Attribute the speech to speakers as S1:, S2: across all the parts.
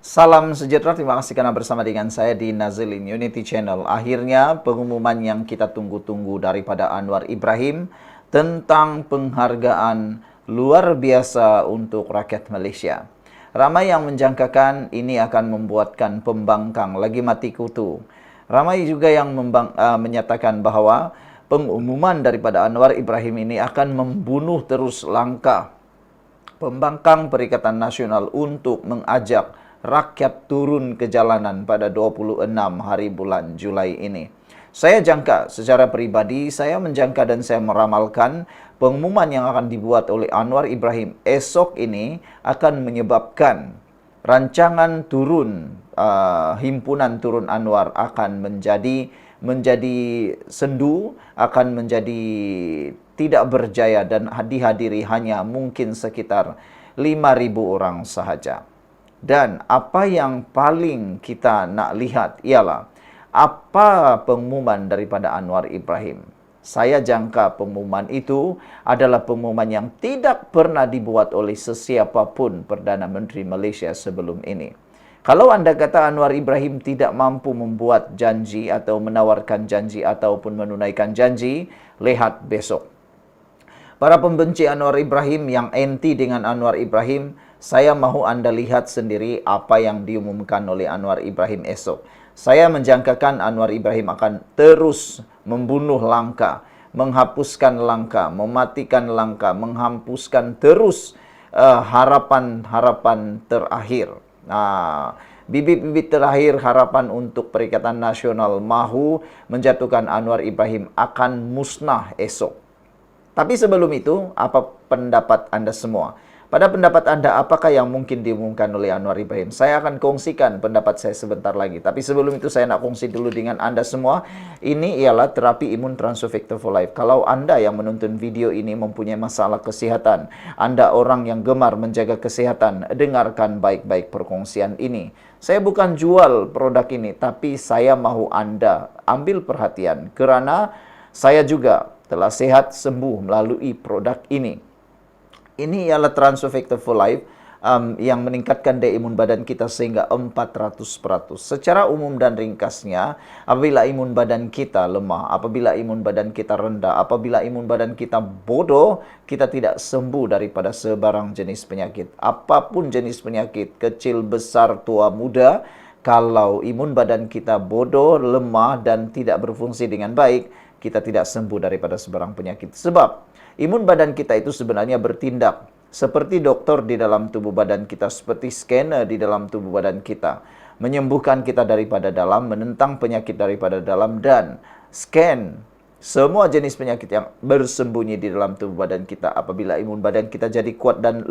S1: Salam sejahtera, terima kasih karena bersama dengan saya di Nazilin Unity Channel. Akhirnya pengumuman yang kita tunggu-tunggu daripada Anwar Ibrahim tentang penghargaan luar biasa untuk rakyat Malaysia. Ramai yang menjangkakan ini akan membuatkan pembangkang lagi mati kutu. Ramai juga yang menyatakan bahwa pengumuman daripada Anwar Ibrahim ini akan membunuh terus langkah pembangkang Perikatan Nasional untuk mengajak rakyat turun ke jalanan pada 26 hari bulan Julai ini. Saya jangka secara pribadi, saya menjangka dan saya meramalkan pengumuman yang akan dibuat oleh Anwar Ibrahim esok ini akan menyebabkan rancangan turun himpunan turun Anwar akan menjadi sendu, akan menjadi tidak berjaya dan dihadiri hanya mungkin sekitar 5.000 orang sahaja. Dan apa yang paling kita nak lihat ialah apa pengumuman daripada Anwar Ibrahim. Saya jangka pengumuman itu adalah pengumuman yang tidak pernah dibuat oleh sesiapa pun Perdana Menteri Malaysia sebelum ini. Kalau anda kata Anwar Ibrahim tidak mampu membuat janji atau menawarkan janji ataupun menunaikan janji, lihat besok. Para pembenci Anwar Ibrahim yang anti dengan Anwar Ibrahim, saya mahu anda lihat sendiri apa yang diumumkan oleh Anwar Ibrahim esok. Saya menjangkakan Anwar Ibrahim akan terus membunuh langkah, menghapuskan langkah, mematikan langkah, menghapuskan terus harapan-harapan terakhir. Bibit-bibit terakhir harapan untuk Perikatan Nasional mahu menjatuhkan Anwar Ibrahim akan musnah esok. Tapi sebelum itu, apa pendapat anda semua? Pada pendapat anda, apakah yang mungkin diumumkan oleh Anwar Ibrahim? Saya akan kongsikan pendapat saya sebentar lagi. Tapi sebelum itu, saya nak kongsi dulu dengan anda semua. Ini ialah terapi imun transfer factor for life. Kalau anda yang menonton video ini mempunyai masalah kesihatan, anda orang yang gemar menjaga kesihatan, dengarkan baik-baik perkongsian ini. Saya bukan jual produk ini, tapi saya mahu anda ambil perhatian. Kerana saya juga telah sehat sembuh melalui produk ini. Ini ialah Transfer Factor for Life yang meningkatkan daya imun badan kita sehingga 400%. Secara umum dan ringkasnya, apabila imun badan kita lemah, apabila imun badan kita rendah, apabila imun badan kita bodoh, kita tidak sembuh daripada sebarang jenis penyakit. Apapun jenis penyakit, kecil, besar, tua, muda, kalau imun badan kita bodoh, lemah dan tidak berfungsi dengan baik, kita tidak sembuh daripada sebarang penyakit. Sebab imun badan kita itu sebenarnya bertindak seperti doktor di dalam tubuh badan kita, seperti scanner di dalam tubuh badan kita, menyembuhkan kita daripada dalam, menentang penyakit daripada dalam, dan scan semua jenis penyakit yang bersembunyi di dalam tubuh badan kita. Apabila imun badan kita jadi kuat dan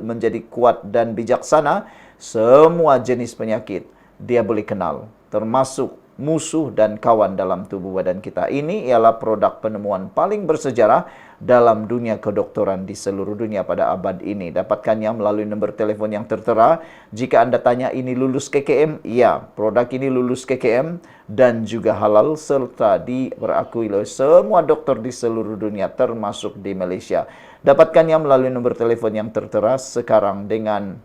S1: menjadi kuat dan bijaksana, semua jenis penyakit dia boleh kenal, termasuk musuh dan kawan dalam tubuh badan kita. Ini ialah produk penemuan paling bersejarah dalam dunia kedokteran di seluruh dunia pada abad ini. Dapatkannya melalui nombor telefon yang tertera. Jika anda tanya ini lulus KKM, ya, produk ini lulus KKM dan juga halal serta diakui oleh semua dokter di seluruh dunia termasuk di Malaysia. Dapatkannya melalui nombor telefon yang tertera sekarang dengan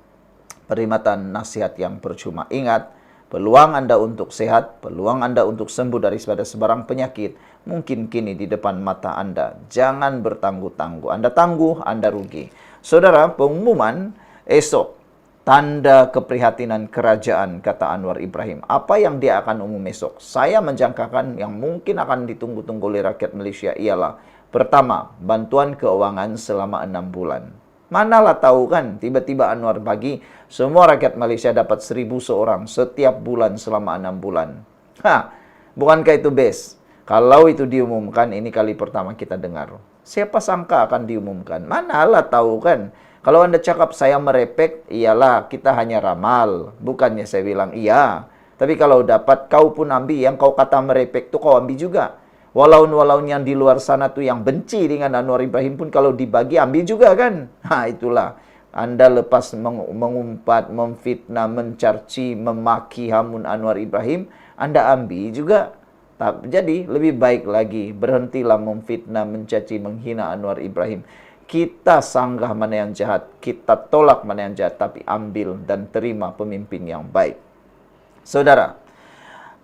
S1: perkhidmatan nasihat yang percuma. Ingat, peluang anda untuk sehat, peluang anda untuk sembuh daripada sebarang penyakit, mungkin kini di depan mata anda. Jangan bertangguh-tangguh. Anda tangguh, anda rugi. Saudara, pengumuman esok, tanda keprihatinan kerajaan, kata Anwar Ibrahim. Apa yang dia akan umum esok? Saya menjangkakan yang mungkin akan ditunggu-tunggu oleh rakyat Malaysia ialah, pertama, bantuan keuangan selama 6 bulan. Manalah tahu kan, tiba-tiba Anwar bagi semua rakyat Malaysia dapat 1.000 seorang setiap bulan selama 6 bulan. Bukankah itu best? Kalau itu diumumkan, ini kali pertama kita dengar. Siapa sangka akan diumumkan? Manalah tahu kan. Kalau anda cakap saya merepek, iyalah kita hanya ramal. Bukannya saya bilang iya. Tapi kalau dapat, kau pun ambil. Yang kau kata merepek tu kau ambil juga. Walau yang di luar sana tu yang benci dengan Anwar Ibrahim pun kalau dibagi ambil juga kan. Itulah. Anda lepas mengumpat, memfitnah, mencarci, memaki hamun Anwar Ibrahim, anda ambil juga. Jadi lebih baik lagi berhentilah memfitnah, mencaci, menghina Anwar Ibrahim. Kita sanggah mana yang jahat, kita tolak mana yang jahat, tapi ambil dan terima pemimpin yang baik. Saudara,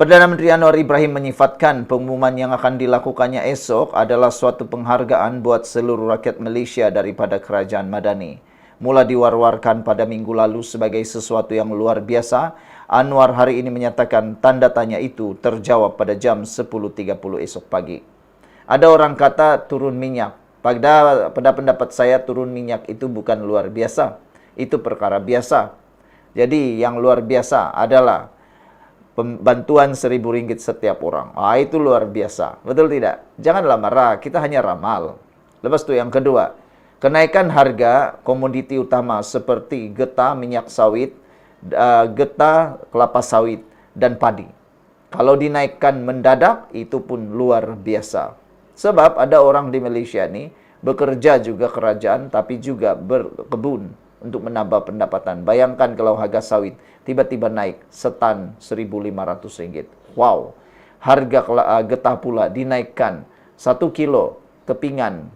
S1: Perdana Menteri Anwar Ibrahim menyifatkan pengumuman yang akan dilakukannya esok adalah suatu penghargaan buat seluruh rakyat Malaysia daripada Kerajaan Madani. Mula diwar-warkan pada minggu lalu sebagai sesuatu yang luar biasa, Anwar hari ini menyatakan tanda tanya itu terjawab pada jam 10.30 esok pagi. Ada orang kata turun minyak. Pada pendapat saya turun minyak itu bukan luar biasa. Itu perkara biasa. Jadi yang luar biasa adalah bantuan RM1.000 setiap orang. Itu luar biasa. Betul tidak? Janganlah marah. Kita hanya ramal. Lepas itu yang kedua. Kenaikan harga komoditi utama seperti getah minyak sawit, getah kelapa sawit, dan padi. Kalau dinaikkan mendadak, itu pun luar biasa. Sebab ada orang di Malaysia ni bekerja juga kerajaan tapi juga berkebun untuk menambah pendapatan. Bayangkan kalau harga sawit tiba-tiba naik setan RM1.500. Wow. Harga getah pula dinaikkan 1 kilo kepingan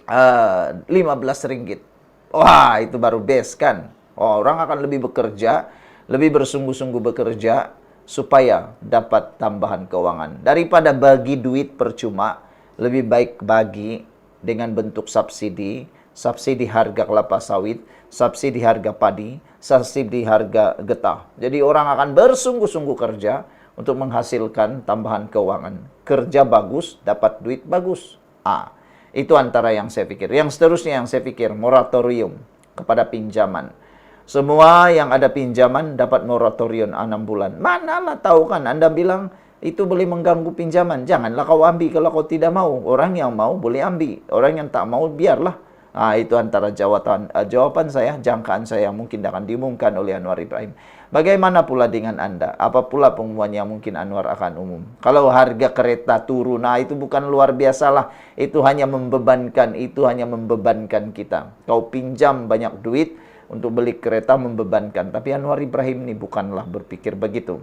S1: RM15. Wah, itu baru best kan? Orang akan lebih bekerja, lebih bersungguh-sungguh bekerja supaya dapat tambahan keuangan. Daripada bagi duit percuma, lebih baik bagi dengan bentuk subsidi, subsidi harga kelapa sawit, subsidi harga padi, subsidi harga getah. Jadi orang akan bersungguh-sungguh kerja untuk menghasilkan tambahan keuangan. Kerja bagus, dapat duit bagus. Itu antara yang saya pikir. Yang seterusnya yang saya pikir, moratorium kepada pinjaman. Semua yang ada pinjaman dapat moratorium 6 bulan. Manalah tahu kan, Anda bilang itu boleh mengganggu pinjaman. Janganlah kau ambil kalau kau tidak mau. Orang yang mau boleh ambil. Orang yang tak mau biarlah. Itu antara jawaban saya, jangkaan saya yang mungkin akan diumumkan oleh Anwar Ibrahim. Bagaimana pula dengan Anda? Apa pula pengumuman yang mungkin Anwar akan umum? Kalau harga kereta turun, itu bukan luar biasa lah. Itu hanya membebankan kita. Kau pinjam banyak duit untuk beli kereta membebankan. Tapi Anwar Ibrahim ini bukanlah berpikir begitu.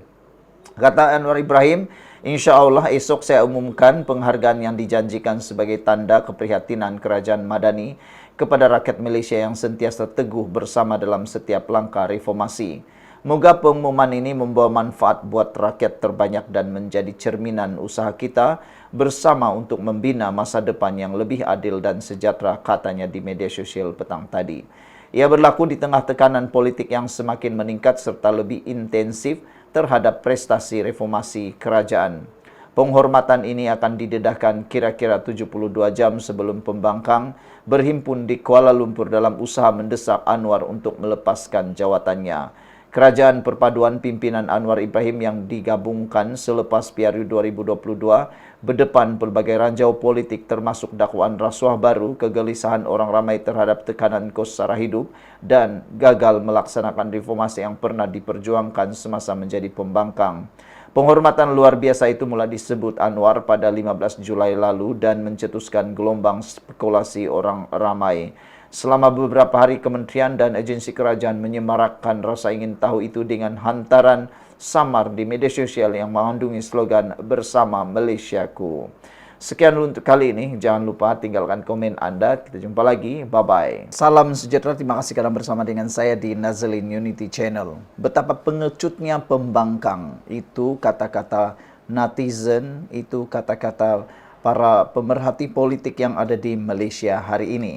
S1: Kata Anwar Ibrahim, insya Allah esok saya umumkan penghargaan yang dijanjikan sebagai tanda keprihatinan Kerajaan Madani kepada rakyat Malaysia yang sentiasa teguh bersama dalam setiap langkah reformasi. Moga pengumuman ini membawa manfaat buat rakyat terbanyak dan menjadi cerminan usaha kita bersama untuk membina masa depan yang lebih adil dan sejahtera, katanya di media sosial petang tadi. Ia berlaku di tengah tekanan politik yang semakin meningkat serta lebih intensif terhadap prestasi reformasi kerajaan. Penghormatan ini akan didedahkan kira-kira 72 jam sebelum pembangkang berhimpun di Kuala Lumpur dalam usaha mendesak Anwar untuk melepaskan jawatannya. Kerajaan perpaduan pimpinan Anwar Ibrahim yang digabungkan selepas PRU 2022 berdepan pelbagai ranjau politik termasuk dakwaan rasuah baru, kegelisahan orang ramai terhadap tekanan kos sara hidup dan gagal melaksanakan reformasi yang pernah diperjuangkan semasa menjadi pembangkang. Penghormatan luar biasa itu mula disebut Anwar pada 15 Julai lalu dan mencetuskan gelombang spekulasi orang ramai. Selama beberapa hari kementerian dan agensi kerajaan menyemarakkan rasa ingin tahu itu dengan hantaran samar di media sosial yang mengandungi slogan bersama Malaysiaku. Sekian untuk kali ini. Jangan lupa tinggalkan komen Anda. Kita jumpa lagi. Bye-bye. Salam sejahtera. Terima kasih karena bersama dengan saya di Nazlin Unity Channel. Betapa pengecutnya pembangkang. Itu kata-kata netizen. Itu kata-kata para pemerhati politik yang ada di Malaysia hari ini.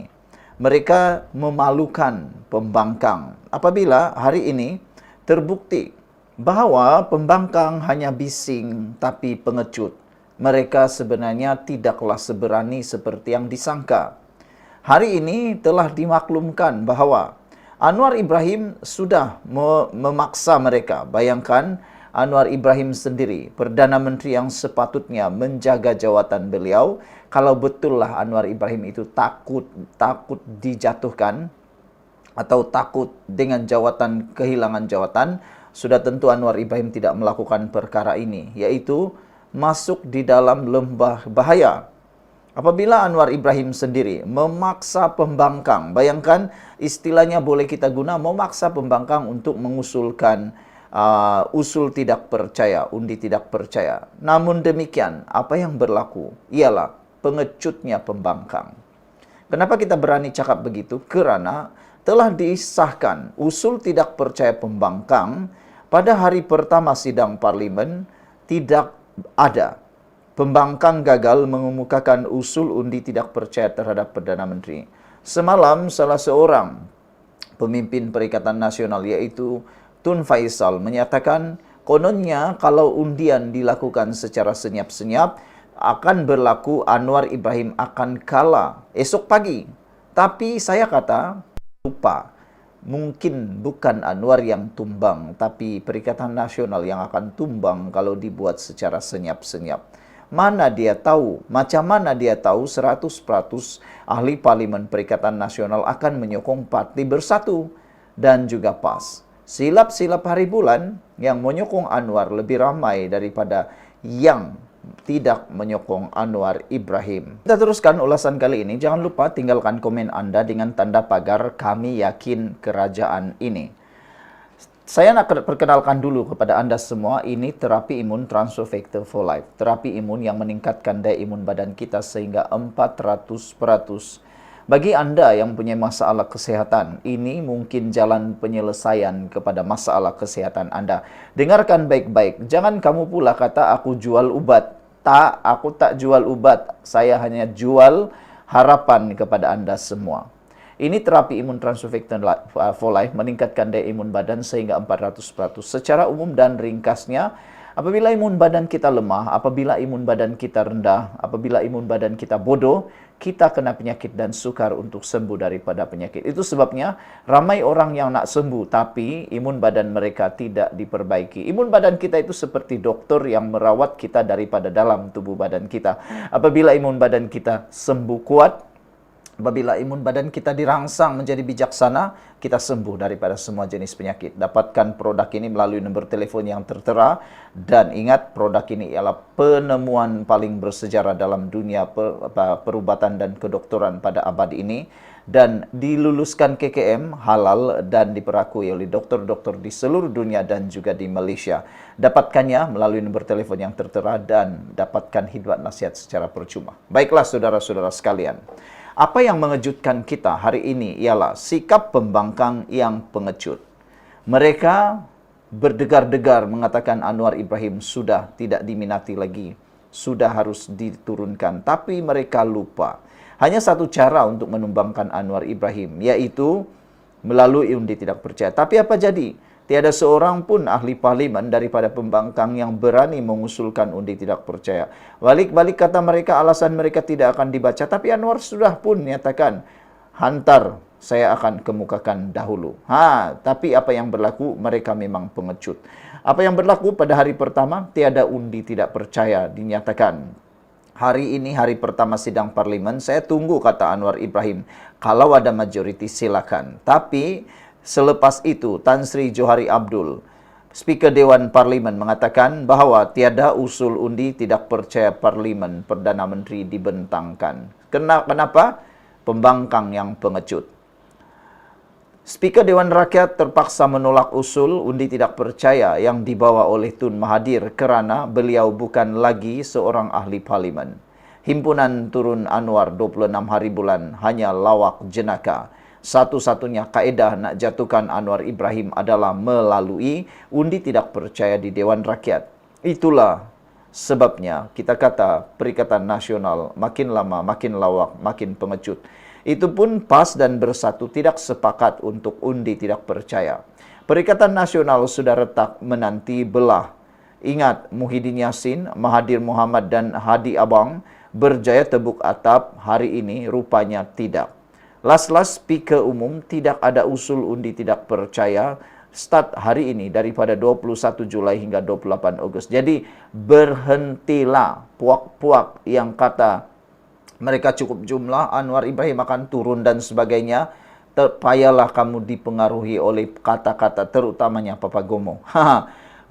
S1: Mereka memalukan pembangkang apabila hari ini terbukti bahawa pembangkang hanya bising tapi pengecut. Mereka sebenarnya tidaklah seberani seperti yang disangka. Hari ini telah dimaklumkan bahawa Anwar Ibrahim sudah memaksa mereka. Bayangkan Anwar Ibrahim sendiri, Perdana Menteri yang sepatutnya menjaga jawatan beliau, kalau betullah Anwar Ibrahim itu takut dijatuhkan atau takut dengan jawatan, kehilangan jawatan, sudah tentu Anwar Ibrahim tidak melakukan perkara ini, yaitu masuk di dalam lembah bahaya. Apabila Anwar Ibrahim sendiri memaksa pembangkang, bayangkan istilahnya boleh kita guna, memaksa pembangkang untuk mengusulkan usul tidak percaya, undi tidak percaya. Namun demikian, apa yang berlaku ialah pengecutnya pembangkang. Kenapa kita berani cakap begitu? Karena telah disahkan usul tidak percaya pembangkang pada hari pertama sidang parlimen. Tidak ada. Pembangkang gagal mengemukakan usul undi tidak percaya terhadap Perdana Menteri. Semalam salah seorang pemimpin Perikatan Nasional yaitu Tun Faisal menyatakan kononnya kalau undian dilakukan secara senyap-senyap akan berlaku Anwar Ibrahim akan kalah esok pagi. Tapi saya kata lupa. Mungkin bukan Anwar yang tumbang, tapi Perikatan Nasional yang akan tumbang kalau dibuat secara senyap-senyap. Mana dia tahu, macam mana dia tahu 100% ahli parlimen Perikatan Nasional akan menyokong Parti Bersatu dan juga PAS. Silap-silap hari bulan yang menyokong Anwar lebih ramai daripada yang tidak menyokong Anwar Ibrahim. Kita teruskan ulasan kali ini. Jangan lupa tinggalkan komen Anda dengan tanda pagar kami yakin kerajaan ini. Saya nak perkenalkan dulu kepada Anda semua, ini terapi imun Transfer Factor for Life. Terapi imun yang meningkatkan daya imun badan kita sehingga 400%. Bagi Anda yang punya masalah kesehatan, ini mungkin jalan penyelesaian kepada masalah kesehatan Anda. Dengarkan baik-baik. Jangan kamu pula kata aku jual ubat. Tak, aku tak jual ubat. Saya hanya jual harapan kepada Anda semua. Ini terapi imun Transfer Factor for Life meningkatkan daya imun badan sehingga 400%. Secara umum dan ringkasnya, apabila imun badan kita lemah, apabila imun badan kita rendah, apabila imun badan kita bodoh, kita kena penyakit dan sukar untuk sembuh daripada penyakit. Itu sebabnya ramai orang yang nak sembuh tapi imun badan mereka tidak diperbaiki. Imun badan kita itu seperti dokter yang merawat kita daripada dalam tubuh badan kita. Apabila imun badan kita sembuh kuat, apabila imun badan kita dirangsang menjadi bijaksana, kita sembuh daripada semua jenis penyakit. Dapatkan produk ini melalui nombor telefon yang tertera. Dan ingat, produk ini ialah penemuan paling bersejarah dalam dunia perubatan dan kedokteran pada abad ini. Dan diluluskan KKM, halal dan diperakui oleh dokter-dokter di seluruh dunia dan juga di Malaysia. Dapatkannya melalui nombor telefon yang tertera dan dapatkan hikmat nasihat secara percuma. Baiklah saudara-saudara sekalian. Apa yang mengejutkan kita hari ini ialah sikap pembangkang yang pengecut. Mereka berdegar-degar mengatakan Anwar Ibrahim sudah tidak diminati lagi, sudah harus diturunkan. Tapi mereka lupa. Hanya satu cara untuk menumbangkan Anwar Ibrahim, yaitu melalui undi tidak percaya. Tapi apa jadi? Tiada seorang pun ahli parlimen daripada pembangkang yang berani mengusulkan undi tidak percaya. Balik-balik kata mereka, alasan mereka tidak akan dibaca. Tapi Anwar sudah pun nyatakan, hantar, saya akan kemukakan dahulu. Tapi apa yang berlaku? Mereka memang pengecut. Apa yang berlaku pada hari pertama? Tiada undi tidak percaya dinyatakan. Hari ini hari pertama sidang parlimen, saya tunggu kata Anwar Ibrahim. Kalau ada majoriti silakan. Tapi selepas itu, Tan Sri Johari Abdul, Speaker Dewan Parlimen mengatakan bahawa tiada usul undi tidak percaya Parlimen Perdana Menteri dibentangkan. Kenapa? Pembangkang yang pengecut. Speaker Dewan Rakyat terpaksa menolak usul undi tidak percaya yang dibawa oleh Tun Mahathir kerana beliau bukan lagi seorang ahli parlimen. Himpunan turun Anwar 26 hari bulan hanya lawak jenaka. Satu-satunya kaedah nak jatuhkan Anwar Ibrahim adalah melalui undi tidak percaya di Dewan Rakyat. Itulah sebabnya kita kata Perikatan Nasional makin lama makin lawak, makin pengecut. Itu pun PAS dan Bersatu tidak sepakat untuk undi tidak percaya. Perikatan Nasional sudah retak menanti belah. Ingat, Muhyiddin Yassin, Mahathir Mohamad dan Hadi Abang berjaya tebuk atap, hari ini rupanya tidak. Las-las Speaker Umum tidak ada usul undi tidak percaya start hari ini daripada 21 Julai hingga 28 Ogos. Jadi berhentilah puak-puak yang kata mereka cukup jumlah, Anwar Ibrahim akan turun dan sebagainya. Terpayalah kamu dipengaruhi oleh kata-kata terutamanya Papa Gomo.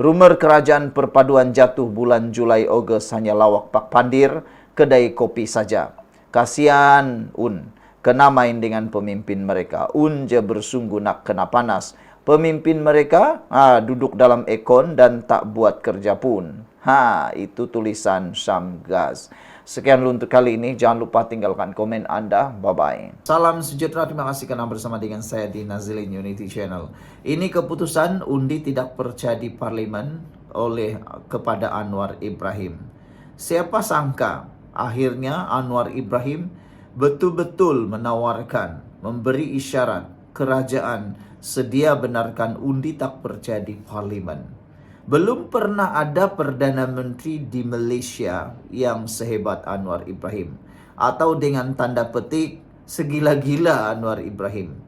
S1: Rumor kerajaan perpaduan jatuh bulan Julai Ogos hanya lawak Pak Pandir, kedai kopi saja. Kasihan kena main dengan pemimpin mereka. Je bersungguh nak kena panas. Pemimpin mereka duduk dalam ekon dan tak buat kerja pun. Itu tulisan Syamgaz. Sekian dulu untuk kali ini. Jangan lupa tinggalkan komen Anda. Bye-bye. Salam sejahtera. Terima kasih karena bersama dengan saya di Nazilin Unity Channel. Ini keputusan undi tidak percaya di parlemen kepada Anwar Ibrahim. Siapa sangka akhirnya Anwar Ibrahim betul-betul menawarkan, memberi isyarat kerajaan sedia benarkan undi tak percaya di parlimen. Belum pernah ada Perdana Menteri di Malaysia yang sehebat Anwar Ibrahim. Atau dengan tanda petik, segila-gila Anwar Ibrahim.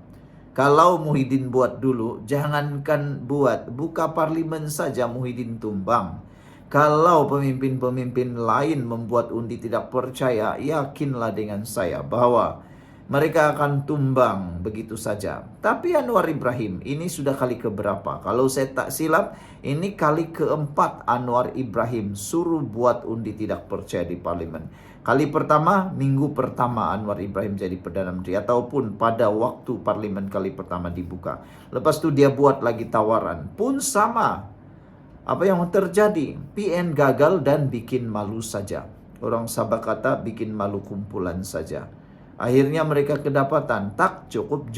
S1: Kalau Muhyiddin buat dulu, jangankan buka parlimen saja Muhyiddin tumbang. Kalau pemimpin-pemimpin lain membuat undi tidak percaya, yakinlah dengan saya bahwa mereka akan tumbang begitu saja. Tapi Anwar Ibrahim ini sudah kali keberapa? Kalau saya tak silap, ini kali keempat Anwar Ibrahim suruh buat undi tidak percaya di parlimen. Kali pertama, minggu pertama Anwar Ibrahim jadi Perdana Menteri, ataupun pada waktu parlimen kali pertama dibuka. Lepas itu dia buat lagi tawaran, pun sama. Apa yang terjadi? PN gagal dan bikin malu saja. Orang Sabah kata bikin malu kumpulan saja. Akhirnya mereka kedapatan tak cukup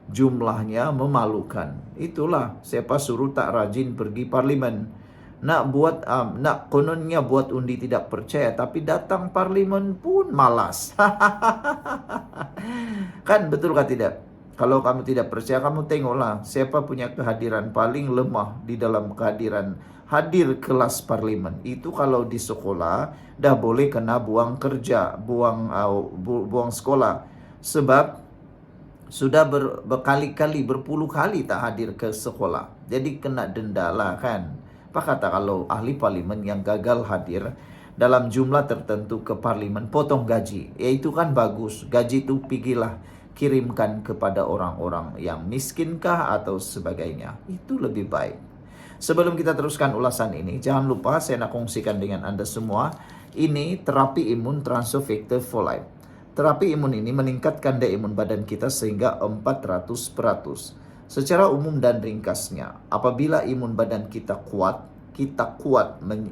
S1: jumlahnya memalukan. Itulah siapa suruh tak rajin pergi parlimen. Nak kononnya buat undi tidak percaya, tapi datang parlimen pun malas. Kan betul kah tidak? Kalau kamu tidak percaya, kamu tengoklah siapa punya kehadiran paling lemah di dalam hadir kelas parlimen. Itu kalau di sekolah dah boleh kena buang kerja, buang sekolah. Sebab sudah berkali-kali, berpuluh kali tak hadir ke sekolah. Jadi kena denda lah kan. Apa kata kalau ahli parlimen yang gagal hadir dalam jumlah tertentu ke parlimen, potong gaji. Ya itu kan bagus. Gaji itu pergilah kirimkan kepada orang-orang yang miskinkah atau sebagainya. Itu lebih baik. Sebelum kita teruskan ulasan ini, jangan lupa saya nak kongsikan dengan Anda semua. Ini terapi imun transfer factor for life. Terapi imun ini meningkatkan daya imun badan kita sehingga 400%. Secara umum dan ringkasnya, apabila imun badan kita kuat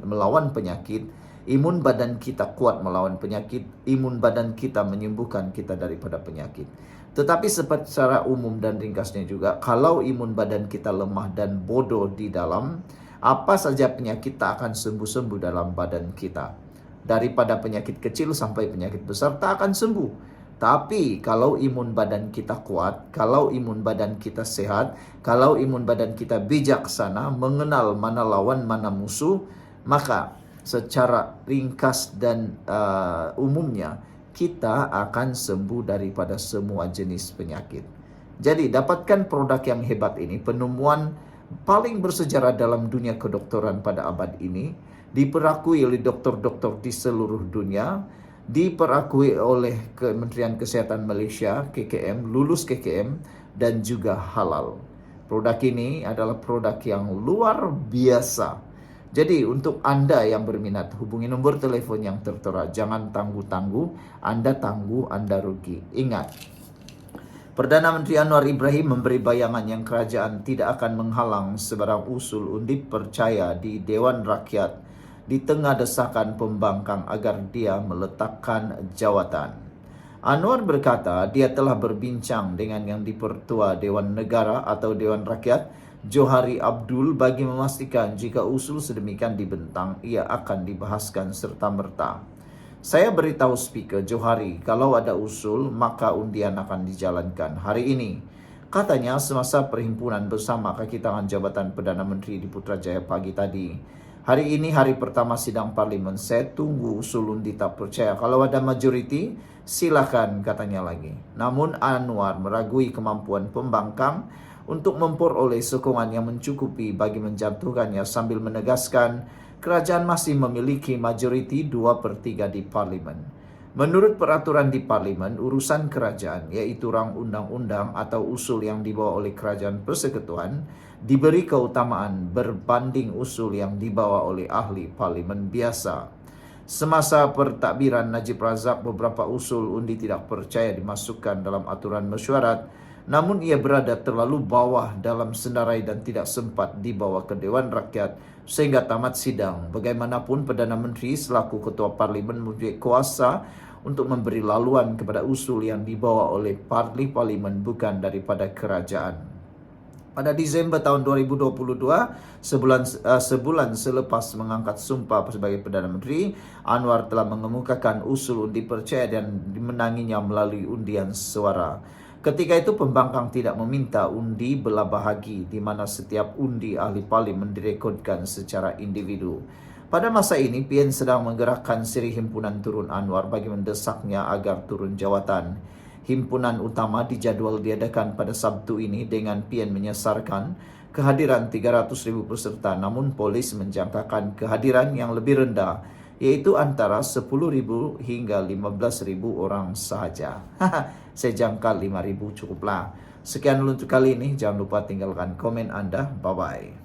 S1: melawan penyakit, imun badan kita kuat melawan penyakit, imun badan kita menyembuhkan kita daripada penyakit. Tetapi secara umum dan ringkasnya juga, kalau imun badan kita lemah dan bodoh di dalam, apa saja penyakit tak akan sembuh-sembuh dalam badan kita. Daripada penyakit kecil sampai penyakit besar tak akan sembuh. Tapi kalau imun badan kita kuat, kalau imun badan kita sehat, kalau imun badan kita bijaksana, mengenal mana lawan, mana musuh, maka secara ringkas dan umumnya kita akan sembuh daripada semua jenis penyakit. Jadi dapatkan produk yang hebat ini, penemuan paling bersejarah dalam dunia kedokteran pada abad ini, diperakui oleh dokter-dokter di seluruh dunia, diperakui oleh Kementerian Kesehatan Malaysia, KKM, lulus KKM, dan juga halal. Produk ini adalah produk yang luar biasa. Jadi untuk Anda yang berminat, hubungi nomor telepon yang tertera. Jangan tangguh-tangguh, Anda tangguh, Anda rugi. Ingat, Perdana Menteri Anwar Ibrahim memberi bayangan yang kerajaan tidak akan menghalang sebarang usul undi percaya di Dewan Rakyat di tengah desakan pembangkang agar dia meletakkan jawatan. Anwar berkata dia telah berbincang dengan yang dipertua Dewan Negara atau Dewan Rakyat, Johari Abdul, bagi memastikan jika usul sedemikian dibentang, ia akan dibahaskan serta-merta. Saya beritahu Speaker Johari, kalau ada usul, maka undian akan dijalankan hari ini. Katanya semasa perhimpunan bersama kaki tangan jabatan Perdana Menteri di Putrajaya pagi tadi. Hari ini hari pertama sidang parlimen, saya tunggu usul undi tak percaya. Kalau ada majoriti, silakan, katanya lagi. Namun Anwar meragui kemampuan pembangkang untuk memperoleh sokongan yang mencukupi bagi menjatuhkannya sambil menegaskan kerajaan masih memiliki majoriti 2/3 di parlimen. Menurut peraturan di parlimen, urusan kerajaan, yaitu rang undang-undang atau usul yang dibawa oleh kerajaan persekutuan, diberi keutamaan berbanding usul yang dibawa oleh ahli parlimen biasa. Semasa pentadbiran Najib Razak, beberapa usul undi tidak percaya dimasukkan dalam aturan mesyuarat Namun ia berada terlalu bawah dalam senarai dan tidak sempat dibawa ke Dewan Rakyat sehingga tamat sidang. Bagaimanapun Perdana Menteri selaku Ketua Parlimen mempunyai kuasa untuk memberi laluan kepada usul yang dibawa oleh Parlimen bukan daripada kerajaan. Pada Desember tahun 2022, sebulan selepas mengangkat sumpah sebagai Perdana Menteri, Anwar telah mengemukakan usul undi percaya dan dimenanginya melalui undian suara. Ketika itu pembangkang tidak meminta undi belah bahagi, di mana setiap undi ahli parlimen direkodkan secara individu. Pada masa ini, PN sedang menggerakkan siri himpunan turun Anwar bagi mendesaknya agar turun jawatan. Himpunan utama dijadwal diadakan pada Sabtu ini dengan PN menyasarkan kehadiran 300.000 peserta, namun polis menjangkakan kehadiran yang lebih rendah, yaitu antara 10.000 hingga 15.000 orang sahaja. Saya jangka 5.000 cukuplah. Sekian untuk kali ini, jangan lupa tinggalkan komen Anda. Bye-bye.